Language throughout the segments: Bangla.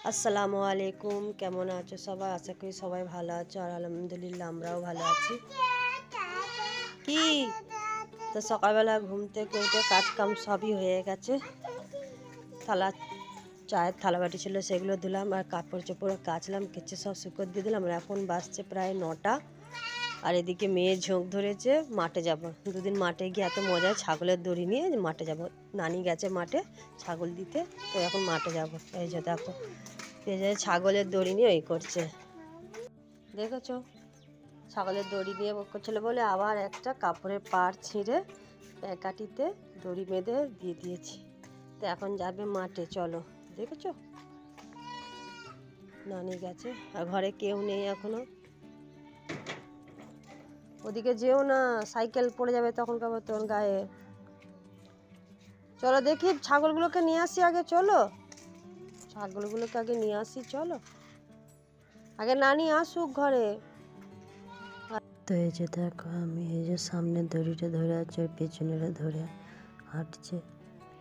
আসসালামু আলাইকুম, কেমন আছো সবাই? আশা করি সবাই ভালো আছো, আর আলহামদুলিল্লাহ আমরাও ভালো আছি। কি তো সকালবেলা ঘুম থেকে উঠে কাজ কাম সবই হয়ে গেছে। চায়ের থালা বাটি ছিল সেগুলো দিলাম, আর কাপড় চোপড় কাচলাম, কেচে সব শুকো দিয়ে দিলাম। আর এখন বাজছে প্রায় 9টা। আর এদিকে মেয়ে ঝোঁক ধরেছে মাঠে যাব। দুদিন মাঠে গিয়ে এত মজায় ছাগলের দড়ি নিয়ে মাঠে যাব। নানি গেছে মাঠে ছাগল দিতে, তো এখন মাঠে যাব। এই যে দেখো, এই যে ছাগলের দড়ি নিয়ে ওই করছে, দেখেছো? ছাগলের দড়ি নিয়ে করছিল বলে আবার একটা কাপড়ের পাড় ছিঁড়ে প্যাকাটিতে দড়ি বেঁধে দিয়ে দিয়েছি। তো এখন যাবে মাঠে, চলো। দেখেছো, নানি গেছে আর ঘরে কেউ নেই এখনো। ওদিকে যেও না, সাইকেল পড়ে যাবে তখন কাবার তোর গায়ে। চলো দেখি ছাগলগুলোকে নিয়ে আসি আগে, চলো ছাগলগুলোকে আগে নিয়ে আসি, চলো আগে নানি আসুক ঘরে। তো এই যে দেখো, আমি এই যে সামনে দড়িটা ধরে আছে, ওর পেছনেরা ধরে হাঁটছে।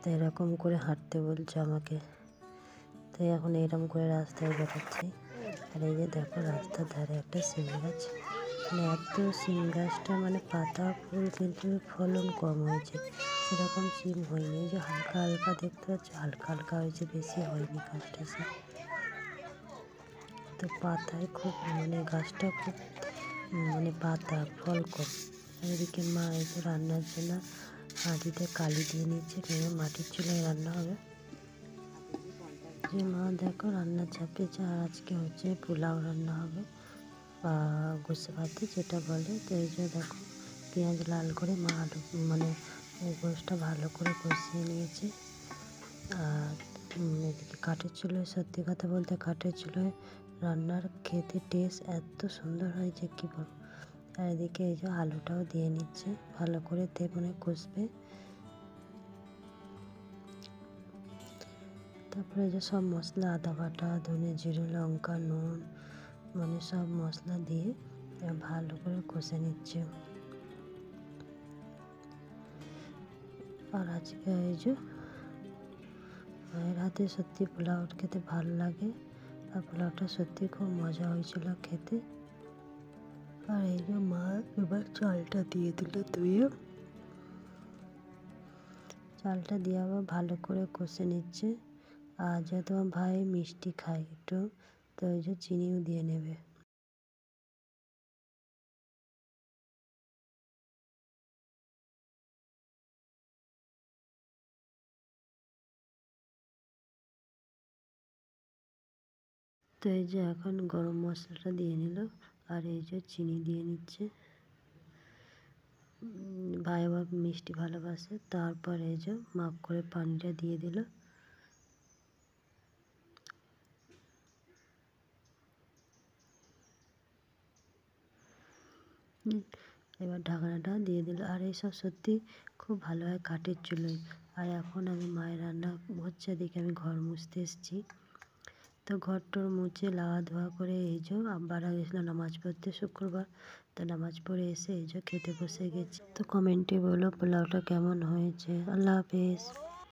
তো এরকম করে হাঁটতে বলছে আমাকে। তো এখন এরকম করে রাস্তায় বেরোচ্ছি। আর এই যে দেখো, রাস্তার ধারে একটা সিম গাছ, মানে এত সিম গাছটা মানে পাতা ফুল, কিন্তু ফলন কম হয়েছে, সেরকম সিম হয়নি। এই যে হালকা হালকা দেখতে পাচ্ছি, হালকা হালকা হয়েছে, বেশি হয়নি গাছটা সিম। তো পাতায় খুব মানে গাছটা খুব মানে পাতা ফল কম। এদিকে মা এই যে রান্নার জন্য হাঁড়িতে কালি দিয়ে নিচ্ছে, মেয়ে মাটির চুলায় রান্না হবে। যে মা দেখো রান্না চাপিয়েছে, আর আজকে হচ্ছে পোলাও রান্না হবে বা গোস্ত ভাতে যেটা বলে। তো এই যে দেখো, পেঁয়াজ লাল করে মা আলু মানে গোস্তটা ভালো করে কষিয়ে নিয়েছে। আর এদিকে কাঠের চুলোয়, সত্যি কথা বলতে কাঠের চুলোয় রান্নার খেতে টেস্ট এত সুন্দর হয় যে কী বলবো। আর এদিকে এই যে আলুটাও দিয়ে নিচ্ছে, ভালো করে মানে কষবে। তারপরে যে সব মশলা, আদা বাটা, ধনে জিরে, লঙ্কা, নুন, মানে সব মশলা দিয়ে ভালো করে কষে নিচ্ছে। আর আজকে এই যে মায়ের হাতে সত্যি পোলাও খেতে ভালো লাগে, আর পোলাওটা সত্যি খুব মজা হয়েছিল খেতে। আর এই যে মা এবার চালটা দিয়ে দিল, ধুয়ে চালটা দিয়ে আবার ভালো করে কষে নিচ্ছে। আর যেহেতু আমার ভাই মিষ্টি খায় একটু, তো ওই যে চিনিও দিয়ে নেবে। তো এই যে এখন গরম মশলাটা দিয়ে নিল, আর এই যে চিনি দিয়ে নিচ্ছে। ভাই আবার মিষ্টি ভালোবাসে। তারপর এই যে মাপ করে পানিটা দিয়ে দিল। এবার ঢাকনাটা দিয়ে দিল। আর এইসব সত্যি খুব ভালো হয় কাঠের চুলোয়। আর এখন আমি মায়ের রান্না হচ্ছে দেখে আমি ঘর মুছতে এসেছি। তো ঘর টর মুছে লাওয়া ধোয়া করে এই যে আব্বারা গেছিলো নামাজ পড়তে শুক্রবার। তো নামাজ পড়ে এসে এই যে খেতে বসে গেছি। তো কমেন্টে বলো পোলাওটা কেমন হয়েছে। আল্লাহ হাফেজ।